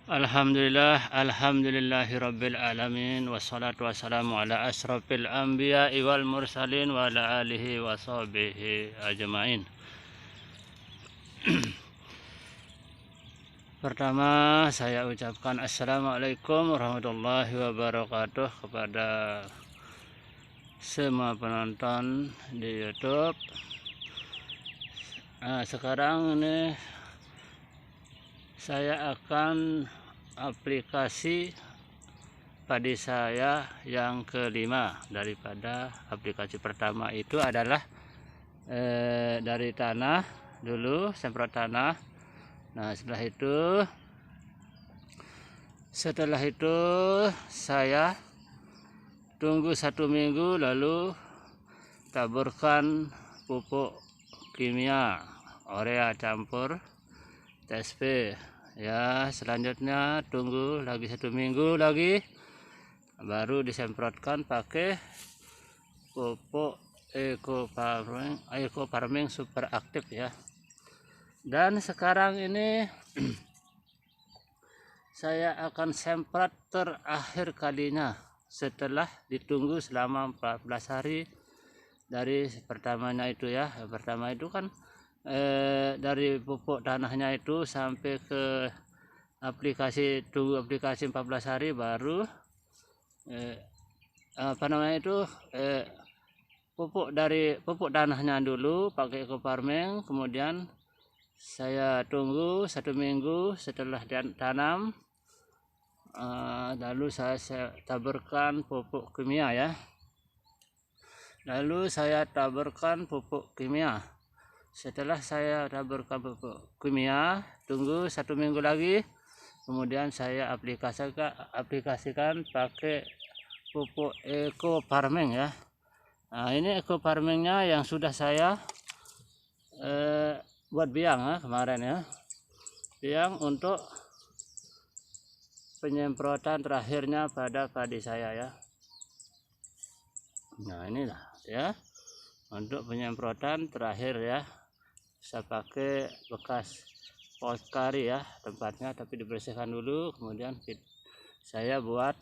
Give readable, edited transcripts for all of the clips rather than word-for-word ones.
Alhamdulillahirabbil alamin wassalatu wassalamu ala asrofil anbiya'i wal mursalin wa ala alihi wa sahbihi ajmain. Pertama saya ucapkan assalamualaikum warahmatullahi wabarakatuh kepada semua penonton di YouTube. Sekarang ini saya akan aplikasi padi saya yang kelima. Daripada aplikasi pertama itu adalah dari tanah dulu, semprot tanah. Nah setelah itu saya tunggu 1 minggu, lalu taburkan pupuk kimia urea campur TSP. Ya, selanjutnya tunggu lagi 1 minggu lagi, baru disemprotkan pakai pupuk Eco Farming Super Aktif ya. Dan sekarang ini saya akan semprot terakhir kalinya setelah ditunggu selama 14 hari dari pertamanya itu ya. Pertama itu kan dari pupuk tanahnya itu sampai ke tunggu aplikasi 14 hari, baru pupuk tanahnya dulu pakai Eco Farming, kemudian saya tunggu 1 minggu setelah tanam, lalu saya taburkan pupuk kimia ya. Setelah saya taburkan pupuk kimia, tunggu 1 minggu lagi, kemudian saya aplikasikan pakai pupuk Eco Farming ya. Nah, ini Eco Farmingnya yang sudah saya buat biang ya kemarin ya, biang untuk penyemprotan terakhirnya pada padi saya ya. Nah inilah ya, untuk penyemprotan terakhir ya. Saya pakai bekas poskari ya tempatnya, tapi dibersihkan dulu, kemudian saya buat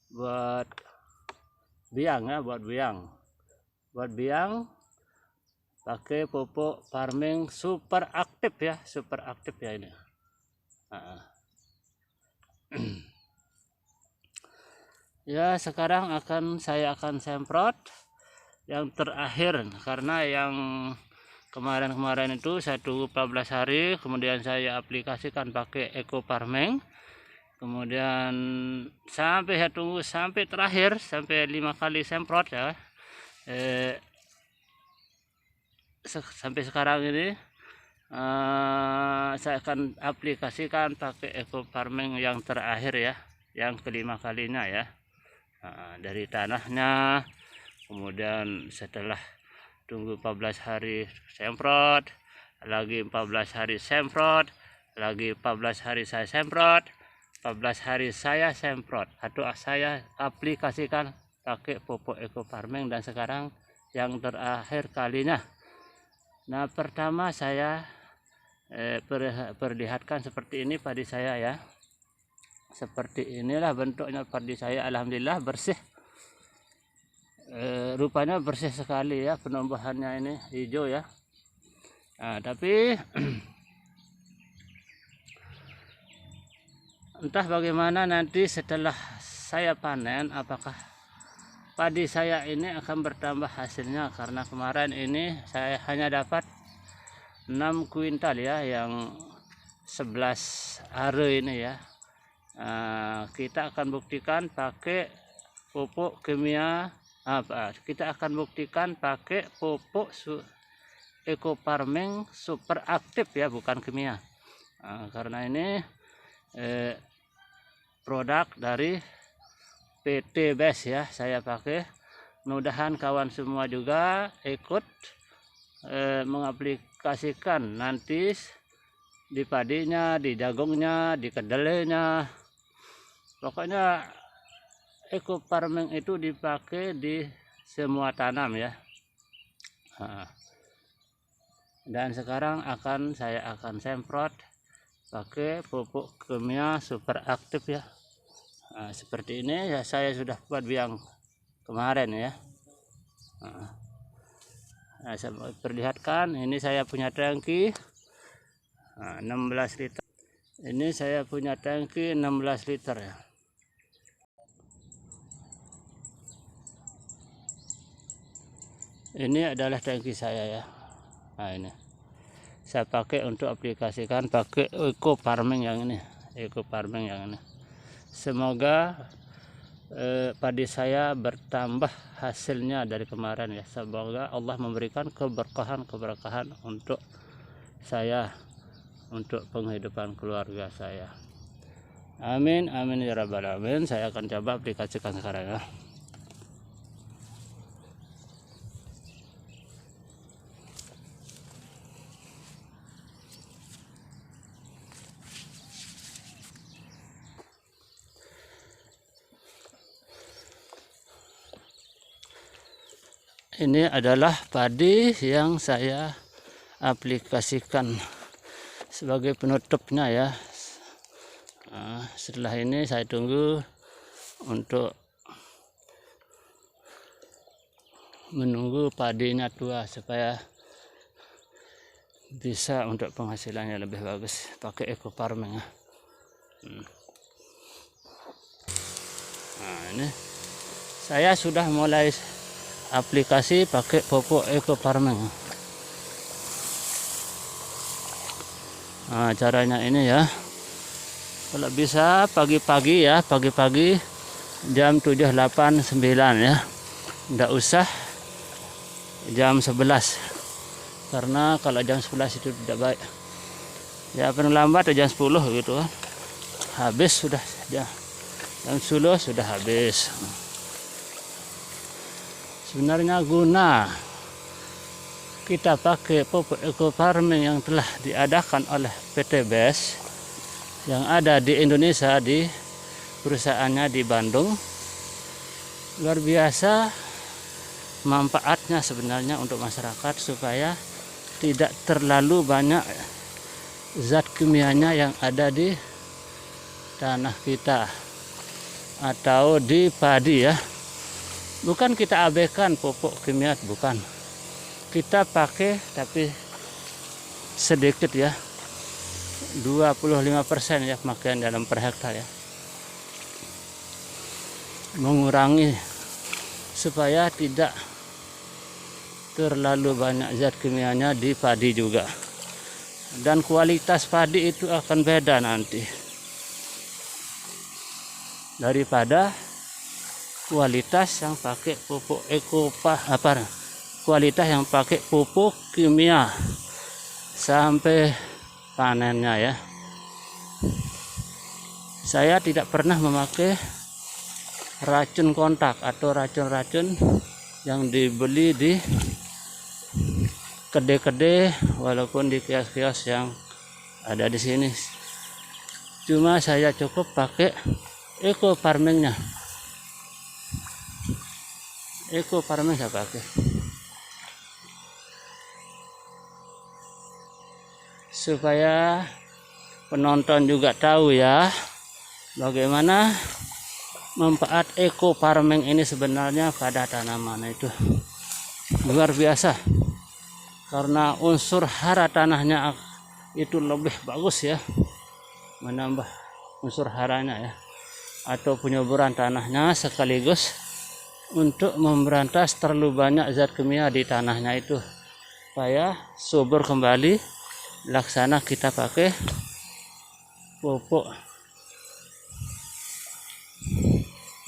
buat biang ya, buat biang pakai pupuk farming super aktif ya, ini. Ya, sekarang saya akan semprot yang terakhir, karena yang kemarin itu saya tunggu 14 hari, kemudian saya aplikasikan pakai Eco Farming, kemudian saya tunggu sampai terakhir, sampai 5 kali semprot ya. Sampai sekarang ini saya akan aplikasikan pakai Eco Farming yang terakhir ya, yang kelima kalinya ya. Dari tanahnya, kemudian setelah tunggu 14 hari semprot, lagi 14 hari semprot, lagi 14 hari saya semprot, 14 hari saya semprot atau saya aplikasikan pakai pupuk Eco Farming, dan sekarang yang terakhir kalinya. Nah, pertama saya perlihatkan seperti ini padi saya ya. Seperti inilah bentuknya padi saya, alhamdulillah bersih. Rupanya bersih sekali ya, penumbuhannya ini hijau ya. Nah, tapi entah bagaimana nanti setelah saya panen, apakah padi saya ini akan bertambah hasilnya, karena kemarin ini saya hanya dapat 6 kuintal ya, yang 11 are ini ya. Kita akan buktikan pakai pupuk kimia, kita akan buktikan pakai pupuk Eco Farming Super Aktif ya, bukan kimia. Karena ini produk dari PT Best ya, saya pakai. Mudah-mudahan kawan semua juga ikut mengaplikasikan nanti di padinya, di jagungnya, di kedelainya. Pokoknya Eco Farming itu dipakai di semua tanam ya. Dan sekarang saya akan semprot pakai pupuk kimia super aktif ya. Nah, seperti ini ya, saya sudah buat biang kemarin ya. Nah, saya perlihatkan, ini saya punya tangki 16 liter. Ini saya punya tangki 16 liter ya. Ini adalah tangki saya ya. Nah, ini saya pakai untuk aplikasikan pakai eco farming yang ini, semoga padi saya bertambah hasilnya dari kemarin ya. Semoga Allah memberikan keberkahan untuk saya, untuk penghidupan keluarga saya. Amin amin ya rabbal alamin. Saya akan coba aplikasikan sekarang ya. Ini adalah padi yang saya aplikasikan sebagai penutupnya ya. Nah, setelah ini saya tunggu untuk menunggu padinya tua supaya bisa untuk penghasilannya lebih bagus pakai eco farming ya. Nah, ini saya sudah mulai aplikasi pakai pupuk eco farming. Nah, caranya ini ya, kalau bisa pagi-pagi ya, pagi-pagi jam 7, 8, 9 ya, nggak usah jam 11, karena kalau jam 11 itu tidak baik ya, paling lambat jam 10 gitu kan, habis sudah jam 10 sudah habis. Sebenarnya guna kita pakai pupuk eco farming yang telah diadakan oleh PT BES yang ada di Indonesia, di perusahaannya di Bandung, luar biasa manfaatnya sebenarnya untuk masyarakat, supaya tidak terlalu banyak zat kimianya yang ada di tanah kita atau di padi ya. Bukan kita abaikan pupuk kimia, bukan. Kita pakai tapi sedikit ya, 25% ya pemakaian dalam per hektar ya. Mengurangi supaya tidak terlalu banyak zat kimianya di padi juga. Dan kualitas padi itu akan beda nanti daripada kualitas yang pakai pupuk kualitas yang pakai pupuk kimia sampai panennya ya. Saya tidak pernah memakai racun kontak atau racun-racun yang dibeli di kedai-kedai walaupun di kios-kios yang ada di sini. Cuma saya cukup pakai eco farmingnya. Eco farming saya pakai supaya penonton juga tahu ya bagaimana manfaat eco farming ini sebenarnya pada tanaman. Itu luar biasa, karena unsur hara tanahnya itu lebih bagus ya, menambah unsur haranya ya, atau penyuburan tanahnya, sekaligus untuk memberantas terlalu banyak zat kimia di tanahnya itu, supaya subur kembali. Laksana kita pakai pupuk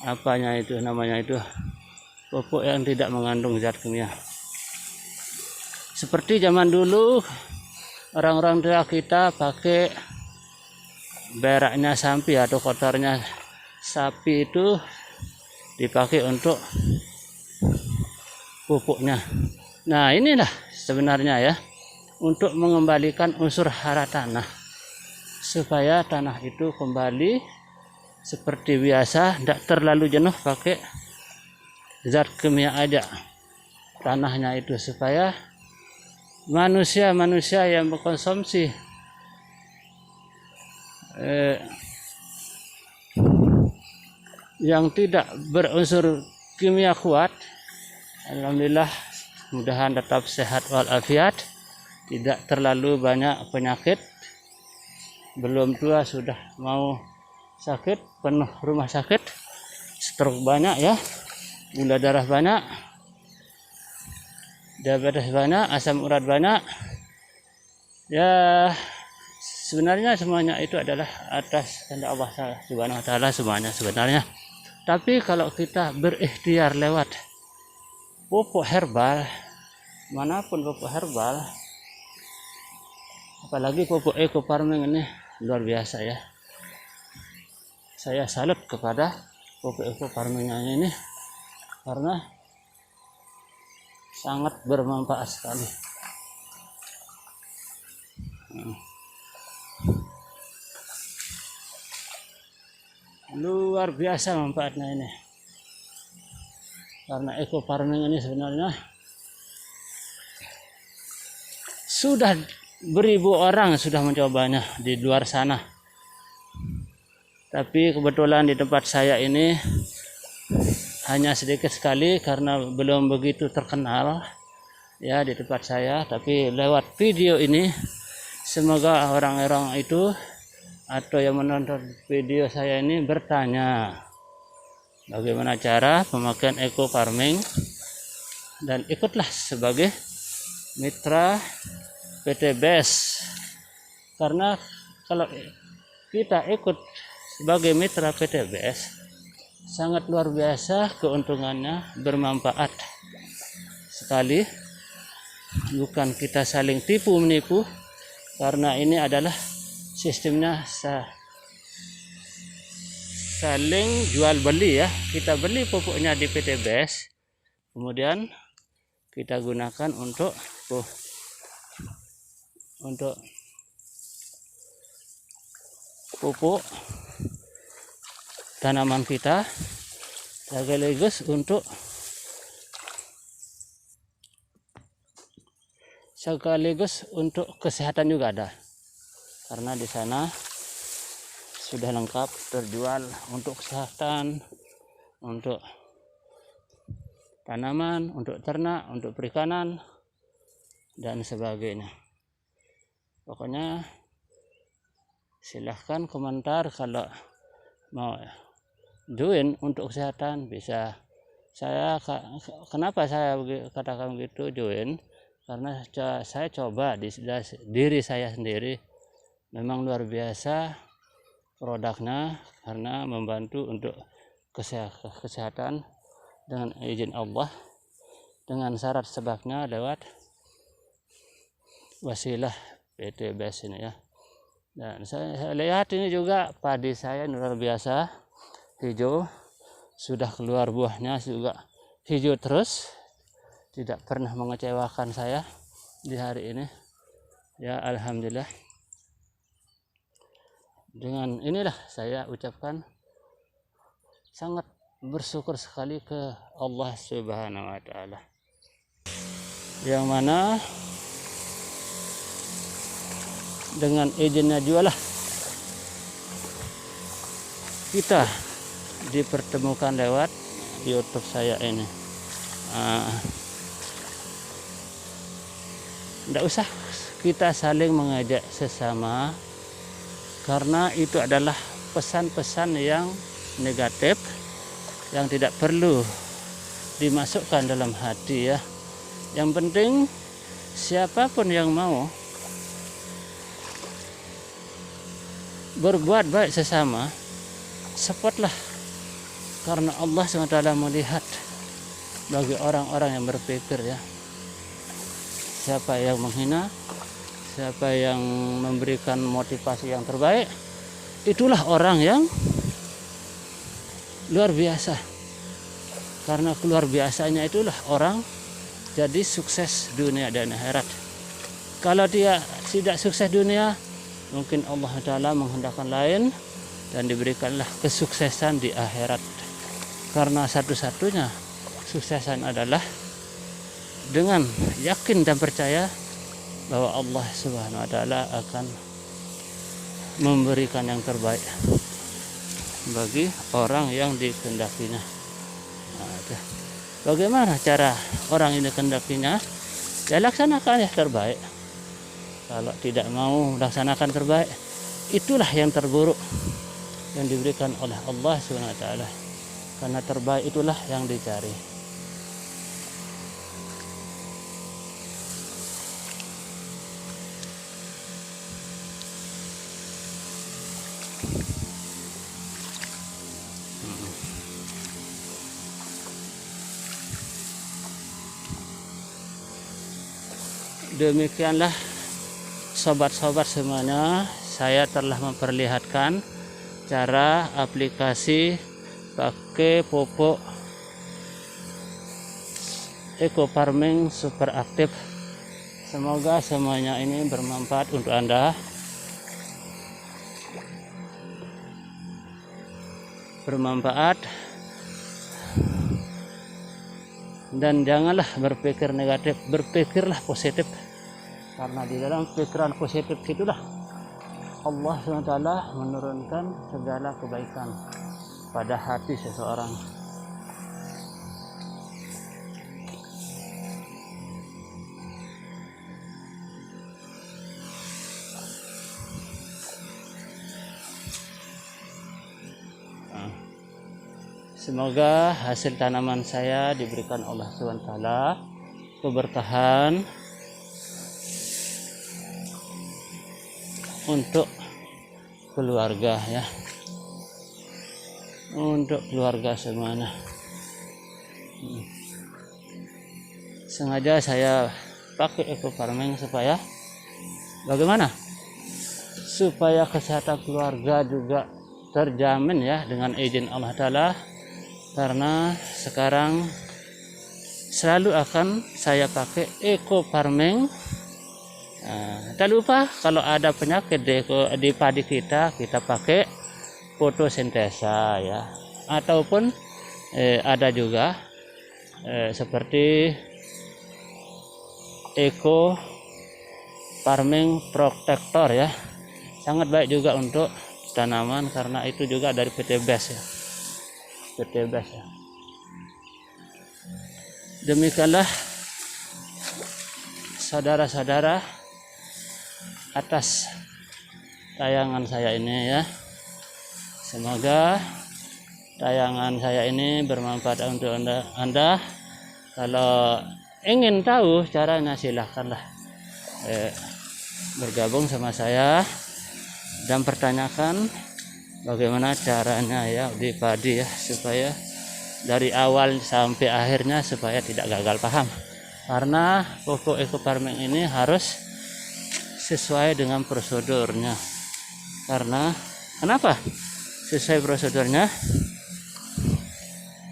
apanya itu namanya, itu pupuk yang tidak mengandung zat kimia. Seperti zaman dulu orang-orang tua kita pakai beraknya sapi atau kotornya sapi itu dipakai untuk pupuknya. Nah, inilah sebenarnya ya, untuk mengembalikan unsur hara tanah supaya tanah itu kembali seperti biasa, tidak terlalu jenuh pakai zat kimia aja tanahnya itu, supaya manusia yang mengkonsumsi yang tidak berunsur kimia kuat. Alhamdulillah, mudahan tetap sehat walafiat, tidak terlalu banyak penyakit, belum tua sudah mau sakit, penuh rumah sakit, stroke banyak ya, gula darah banyak, diabetes banyak, asam urat banyak. Ya, sebenarnya semuanya itu adalah atas kehendak Allah Subhanahu wa taala semuanya sebenarnya. Tapi kalau kita berikhtiar lewat pupuk herbal, manapun pupuk herbal, apalagi pupuk eco farming ini luar biasa ya. Saya salut kepada pupuk eco farming ini karena sangat bermanfaat sekali. Luar biasa manfaatnya ini. Karena eco farming ini sebenarnya sudah beribu orang sudah mencobanya di luar sana. Tapi kebetulan di tempat saya ini hanya sedikit sekali karena belum begitu terkenal ya di tempat saya. Tapi lewat video ini semoga orang-orang itu atau yang menonton video saya ini bertanya bagaimana cara pemakaian eco farming dan ikutlah sebagai mitra PT BES. Karena kalau kita ikut sebagai mitra PT BES sangat luar biasa keuntungannya, bermanfaat sekali. Bukan kita saling tipu menipu, karena ini adalah sistemnya saling jual beli ya. Kita beli pupuknya di PT BES, kemudian kita gunakan untuk pupuk tanaman kita, sekaligus untuk kesehatan juga ada, karena di sana sudah lengkap terjual untuk kesehatan, untuk tanaman, untuk ternak, untuk perikanan dan sebagainya. Pokoknya silahkan komentar kalau mau join untuk kesehatan bisa. Kenapa saya katakan begitu join? Karena saya coba di diri saya sendiri, memang luar biasa produknya, karena membantu untuk kesehatan dengan izin Allah, dengan syarat sebabnya lewat wasilah PT BES ini ya. Dan saya lihat ini juga padi saya luar biasa hijau, sudah keluar buahnya juga hijau terus, tidak pernah mengecewakan saya di hari ini ya. Alhamdulillah, dengan inilah saya ucapkan sangat bersyukur sekali ke Allah Subhanahu wa taala, yang mana dengan izinnya jualah kita dipertemukan lewat YouTube saya ini. Tidak usah kita saling mengajak sesama, karena itu adalah pesan-pesan yang negatif yang tidak perlu dimasukkan dalam hati ya. Yang penting siapapun yang mau berbuat baik sesama, supportlah, karena Allah SWT melihat bagi orang-orang yang berpikir ya. Siapa yang menghina, siapa yang memberikan motivasi yang terbaik, itulah orang yang luar biasa. Karena keluar biasanya itulah orang jadi sukses dunia dan akhirat. Kalau dia tidak sukses dunia, mungkin Allah Ta'ala menghendakkan lain dan diberikanlah kesuksesan di akhirat. Karena satu-satunya suksesan adalah dengan yakin dan percaya bahwa Allah Subhanahu wa taala akan memberikan yang terbaik bagi orang yang dikehendakinya. Nah, bagaimana cara orang ini kehendakinya? Ya laksanakan yang terbaik. Kalau tidak mau melaksanakan terbaik, itulah yang terburuk yang diberikan oleh Allah SWT. Karena terbaik itulah yang dicari. Demikianlah sobat-sobat semuanya, saya telah memperlihatkan cara aplikasi pakai pupuk eco farming super aktif. Semoga semuanya ini bermanfaat untuk Anda. Bermanfaat, dan janganlah berpikir negatif, berpikirlah positif, karena di dalam pikiran positif itulah Allah SWT menurunkan segala kebaikan pada hati seseorang. Semoga hasil tanaman saya diberikan Allah SWT keberkahan untuk keluarga ya, untuk keluarga semuanya. Sengaja saya pakai eco farming supaya bagaimana? Supaya kesehatan keluarga juga terjamin ya dengan izin Allah Ta'ala. Karena sekarang selalu akan saya pakai eco farming. Tak lupa kalau ada penyakit di padi kita pakai fotosintesa ya, ataupun ada juga seperti eco farming protector ya, sangat baik juga untuk tanaman karena itu juga dari PT BES ya. PT BES ya. Demikianlah saudara-saudara atas tayangan saya ini ya. Semoga tayangan saya ini bermanfaat untuk Anda. Kalau ingin tahu caranya silahkanlah bergabung sama saya dan pertanyakan bagaimana caranya ya di padi ya, supaya dari awal sampai akhirnya supaya tidak gagal paham. Karena pupuk eco farming ini harus sesuai dengan prosedurnya. Karena kenapa sesuai prosedurnya?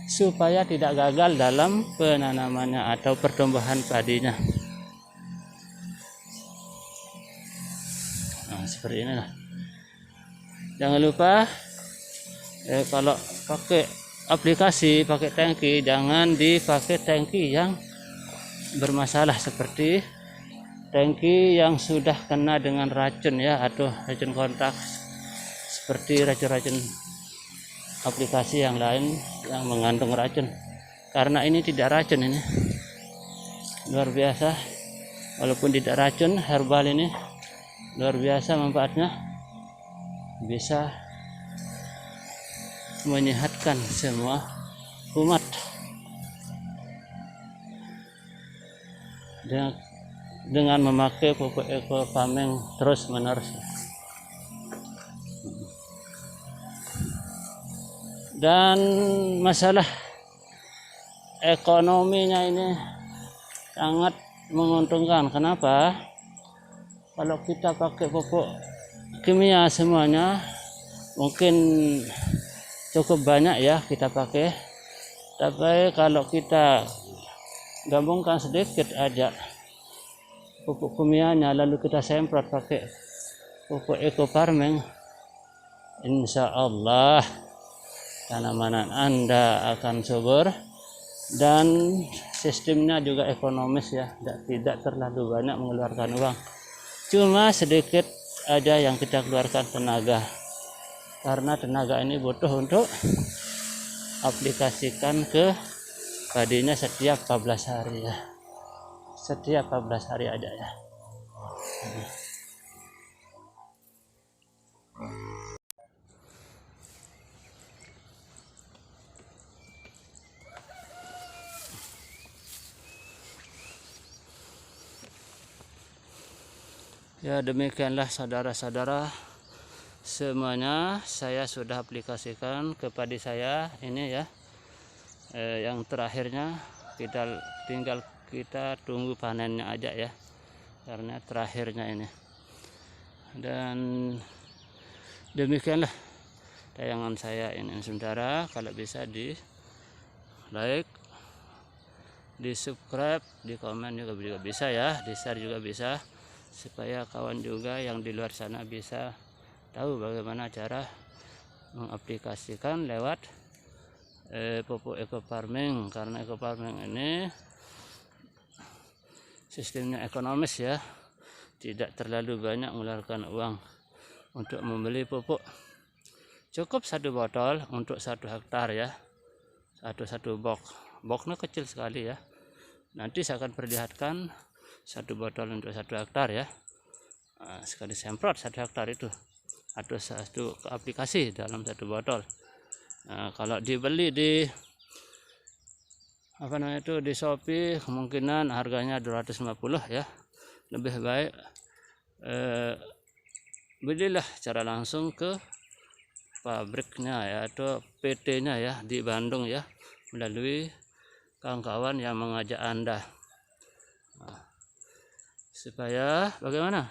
Supaya tidak gagal dalam penanamannya atau pertumbuhan padinya. Nah, seperti inilah. Jangan lupa kalau pakai aplikasi, pakai tangki, jangan dipakai tangki yang bermasalah seperti tangki yang sudah kena dengan racun ya, atau racun kontak, seperti racun-racun aplikasi yang lain yang mengandung racun. Karena ini tidak racun, ini luar biasa. Walaupun tidak racun, herbal ini luar biasa manfaatnya, bisa menyehatkan semua umat dengan memakai pupuk eco farming terus menerus. Dan masalah ekonominya ini sangat menguntungkan. Kenapa? Kalau kita pakai pupuk kimia semuanya mungkin cukup banyak ya kita pakai, tapi kalau kita gabungkan sedikit aja pupuk kimianya lalu kita semprot pakai pupuk eco farming, insya Allah tanaman Anda akan subur dan sistemnya juga ekonomis ya, tidak terlalu banyak mengeluarkan uang, cuma sedikit aja yang kita keluarkan tenaga, karena tenaga ini butuh untuk aplikasikan ke padinya setiap 14 hari ya, setiap 14 hari aja ya. Ya, demikianlah saudara-saudara, semuanya saya sudah aplikasikan ke padi saya ini ya. Yang terakhirnya tinggal kita tunggu panennya aja ya, karena terakhirnya ini. Dan demikianlah tayangan saya ini saudara. Kalau bisa di like, di subscribe, di komen juga bisa ya, di share juga bisa, supaya kawan juga yang di luar sana bisa tahu bagaimana cara mengaplikasikan lewat pupuk eco farming, karena eco farming ini sistemnya ekonomis ya, tidak terlalu banyak mengeluarkan uang untuk membeli pupuk. Cukup 1 botol untuk 1 hektar ya, satu boxnya kecil sekali ya. Nanti saya akan perlihatkan 1 botol untuk 1 hektar ya. Sekali semprot 1 hektar itu, atau 1 aplikasi dalam 1 botol. Kalau dibeli di di Shopee, kemungkinan harganya 250 ya. Lebih baik belilah secara langsung ke pabriknya ya, atau PT-nya ya di Bandung ya, melalui kawan-kawan yang mengajak Anda. Supaya bagaimana?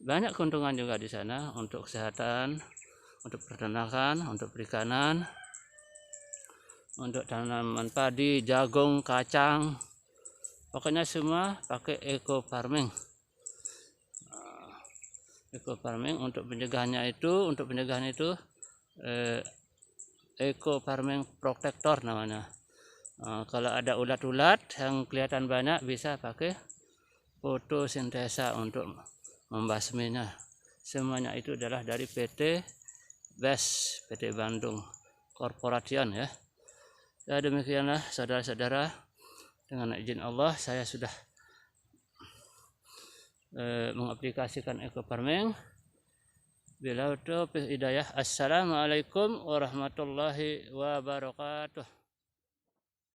Banyak keuntungan juga di sana untuk kesehatan, untuk peternakan, untuk perikanan, untuk tanaman padi, jagung, kacang. Pokoknya semua pakai eco farming. Eco farming untuk pencegahannya itu, eco farming protector namanya. Kalau ada ulat-ulat yang kelihatan banyak, bisa pakai fotosintesa untuk membasminya. Semuanya itu adalah dari PT BES, PT Bandung Corporation ya. Ya, demikianlah saudara-saudara, dengan izin Allah saya sudah mengaplikasikan eco farming. Bila taufiq hidayah. Assalamualaikum warahmatullahi wabarakatuh.